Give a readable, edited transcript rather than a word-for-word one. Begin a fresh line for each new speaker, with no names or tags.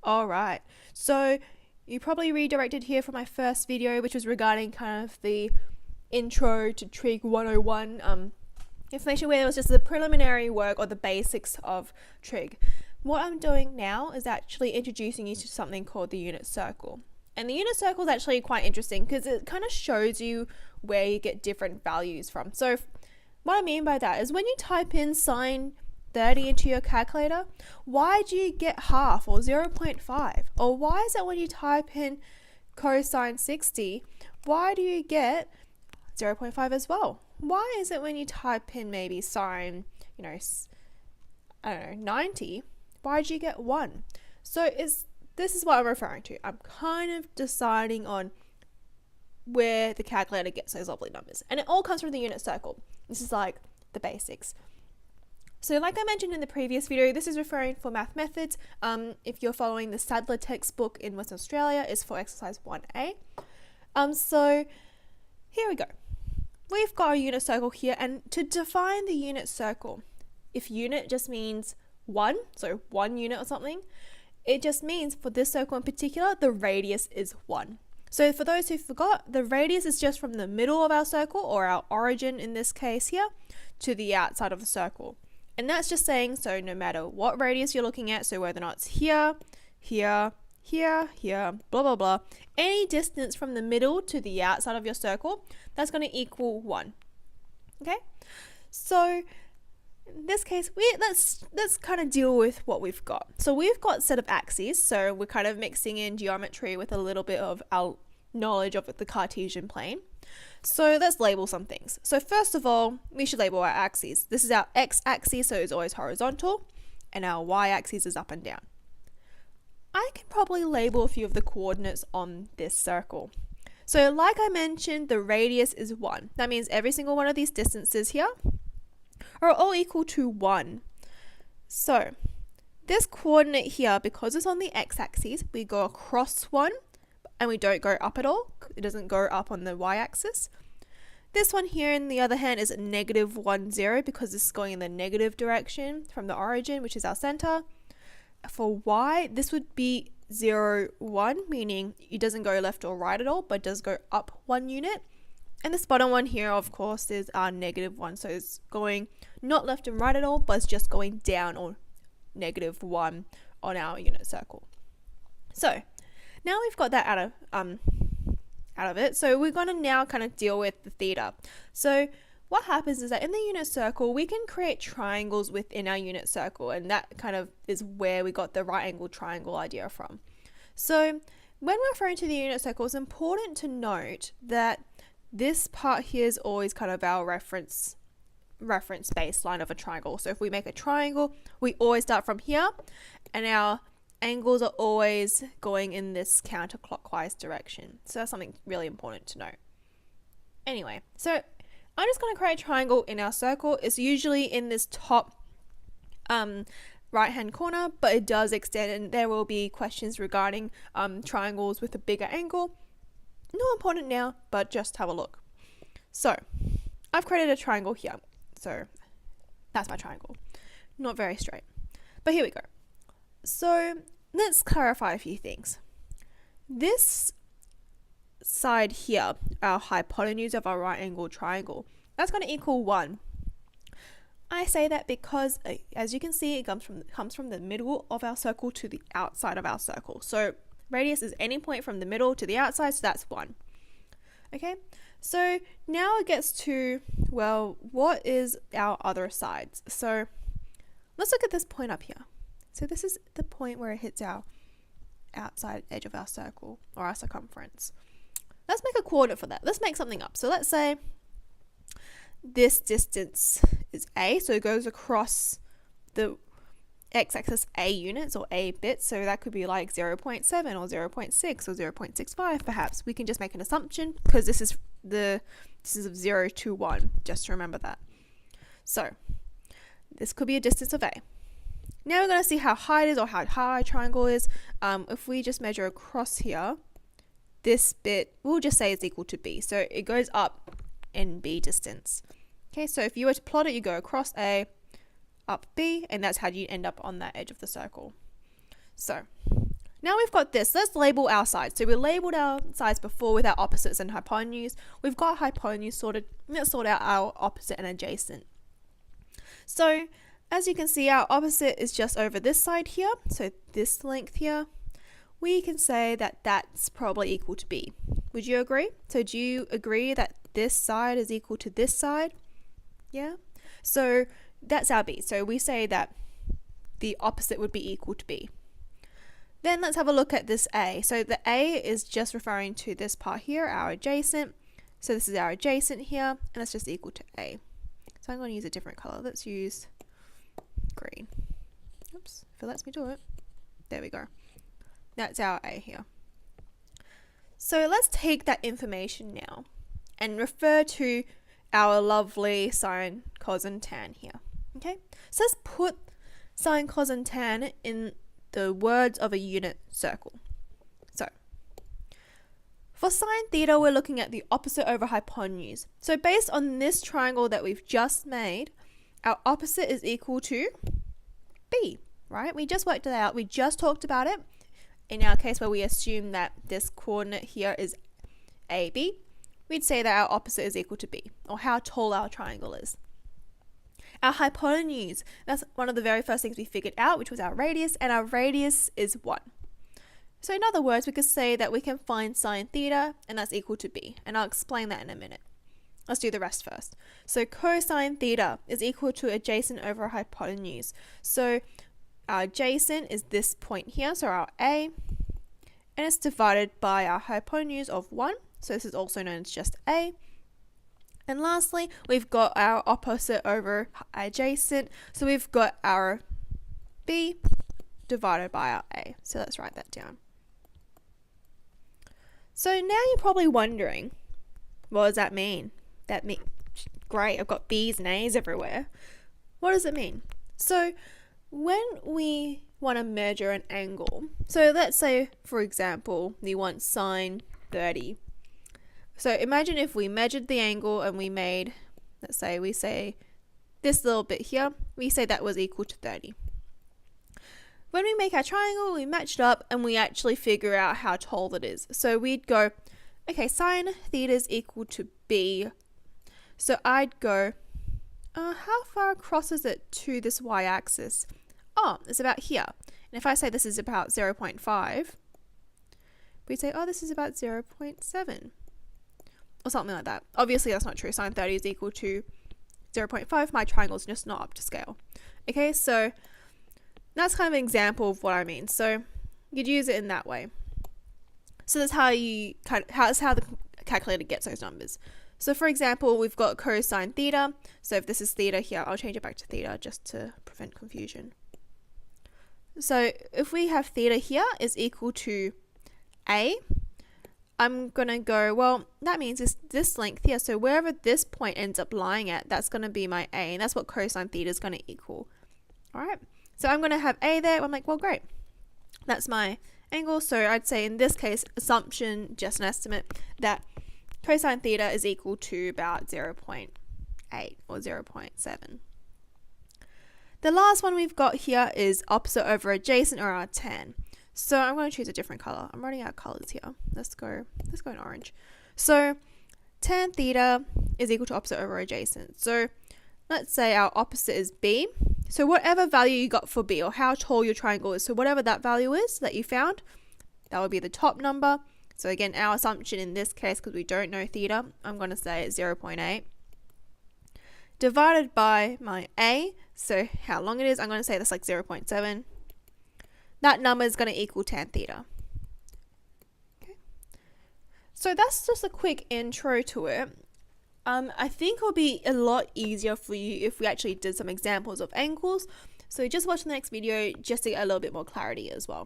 All right. So you probably redirected here from my first video, which was regarding kind of the intro to Trig 101 information, where it was just the preliminary work or the basics of trig. What I'm doing now is actually introducing you to something called the unit circle. And the unit circle is actually quite interesting because it kind of shows you where you get different values from. So what I mean by that is when you type in sine 30 into your calculator, why do you get half or 0.5? Or why is it when you type in cosine 60, why do you get 0.5 as well? Why is it when you type in maybe sine, I don't know, 90, why do you get 1? So this is what I'm referring to. I'm kind of deciding on where the calculator gets those lovely numbers. And it all comes from the unit circle. This is like the basics. So like I mentioned in the previous video, this is referring for math methods. If you're following the Sadler textbook in Western Australia, is for exercise 1A. So here we go. We've got a unit circle here, and to define the unit circle, if unit just means 1, so 1 unit or something, it just means for this circle in particular, the radius is 1. So for those who forgot, the radius is just from the middle of our circle, or our origin in this case here, to the outside of the circle. And that's just saying, so no matter what radius you're looking at, so whether or not it's here, here, here, here, blah, blah, blah, any distance from the middle to the outside of your circle, that's going to equal 1. Okay? So in this case, let's kind of deal with what we've got. So we've got a set of axes, so we're kind of mixing in geometry with a little bit of our knowledge of the Cartesian plane. So let's label some things. So first of all, we should label our axes. This is our x-axis, so it's always horizontal, and our y-axis is up and down. I can probably label a few of the coordinates on this circle. So like I mentioned, the radius is 1. That means every single one of these distances here are all equal to 1. So this coordinate here, because it's on the x-axis, we go across 1 and we don't go up at all. It doesn't go up on the y-axis. This one here, on the other hand, is -1, 0 because this is going in the negative direction from the origin, which is our center. For y, this would be 0, 1, meaning it doesn't go left or right at all, but does go up 1 unit. And this bottom one here, of course, is our -1, so it's going not left and right at all, but it's just going down, or -1 on our unit circle. So now we've got that out of it, so we're going to now kind of deal with the theta. So what happens is that in the unit circle, we can create triangles within our unit circle, and that kind of is where we got the right angle triangle idea from. So when we're referring to the unit circle, it's important to note that this part here is always kind of our reference baseline of a triangle. So if we make a triangle, we always start from here, and our angles are always going in this counterclockwise direction. So that's something really important to note. Anyway, so I'm just going to create a triangle in our circle. It's usually in this top right hand corner, but it does extend, and there will be questions regarding triangles with a bigger angle. Not important now, but just have a look. So I've created a triangle here. So that's my triangle. Not very straight, but here we go. So let's clarify a few things. This side here, our hypotenuse of our right angle triangle, that's going to equal 1. I say that because, as you can see, it comes from the middle of our circle to the outside of our circle. So radius is any point from the middle to the outside, so that's 1. Okay, so now it gets to, well, what is our other sides? So let's look at this point up here. So this is the point where it hits our outside edge of our circle, or our circumference. Let's make a coordinate for that. Let's make something up. So let's say this distance is a, so it goes across the x-axis a units, or a bits, so that could be like 0.7 or 0.6 or 0.65 perhaps. We can just make an assumption because this is of 0 to 1, just to remember that. So this could be a distance of a. Now we're going to see how high it is, or how high a triangle is. If we just measure across here, this bit, we'll just say it's equal to b. So it goes up in b distance. Okay, so if you were to plot it, you go across a, up b, and that's how you end up on that edge of the circle. So Now we've got this. Let's label our sides. So we labeled our sides before with our opposites and hypotenuse. We've got hypotenuse sorted. Let's sort out our opposite and adjacent. So as you can see, our opposite is just over this side here. So this length here. We can say that that's probably equal to B. Would you agree? So do you agree that this side is equal to this side? Yeah. So that's our B. So we say that the opposite would be equal to B. Then let's have a look at this A. So the A is just referring to this part here, our adjacent. So this is our adjacent here, and it's just equal to A. So I'm going to use a different color. Let's use green. Oops, if it lets me do it. There we go. That's our A here. So let's take that information now and refer to our lovely sine, cos, and tan here. Okay, so let's put sine, cos, and tan in the words of a unit circle. So for sine theta, we're looking at the opposite over hypotenuse. So based on this triangle that we've just made, our opposite is equal to B, right? We just worked it out. We just talked about it. In our case where we assume that this coordinate here is AB, we'd say that our opposite is equal to B, or how tall our triangle is. Our hypotenuse, that's one of the very first things we figured out, which was our radius, and our radius is 1. So in other words, we could say that we can find sine theta, and that's equal to B, and I'll explain that in a minute. Let's do the rest first. So cosine theta is equal to adjacent over hypotenuse. So our adjacent is this point here, so our A, and it's divided by our hypotenuse of 1, so this is also known as just A. And lastly, we've got our opposite over adjacent, so we've got our B divided by our A. So let's write that down. So now you're probably wondering, what does that mean? Great, I've got B's and A's everywhere. What does it mean? So when we want to measure an angle, so let's say, for example, you want sine 30. So imagine if we measured the angle and we made, let's say we say this little bit here, we say that was equal to 30. When we make our triangle, we match it up and we actually figure out how tall it is. So we'd go, okay, sine theta is equal to B. So I'd go, how far across is it to this y-axis? Oh, it's about here. And if I say this is about 0.5, we'd say, oh, this is about 0.7. Or something like that. Obviously, that's not true. Sine 30 is equal to 0.5. My triangle is just not up to scale. Okay, so that's kind of an example of what I mean. So you'd use it in that way. So that's how the calculator gets those numbers. So for example, we've got cosine theta. So if this is theta here, I'll change it back to theta just to prevent confusion. So if we have theta here is equal to A, I'm going to go, well, that means it's this length here. So wherever this point ends up lying at, that's going to be my A. And that's what cosine theta is going to equal. All right. So I'm going to have A there. I'm like, well, great. That's my angle. So I'd say in this case, assumption, just an estimate, that cosine theta is equal to about 0.8 or 0.7. The last one we've got here is opposite over adjacent, or our tan. So I'm going to choose a different color. I'm running out of colors here. Let's go in orange. So tan theta is equal to opposite over adjacent. So let's say our opposite is B. So whatever value you got for B, or how tall your triangle is, so whatever that value is that you found, that would be the top number. So again, our assumption in this case, because we don't know theta, I'm going to say it's 0.8. Divided by my A, so how long it is, I'm going to say that's like 0.7. That number is going to equal tan theta. Okay. So that's just a quick intro to it. I think it'll be a lot easier for you if we actually did some examples of angles. So just watch the next video just to get a little bit more clarity as well.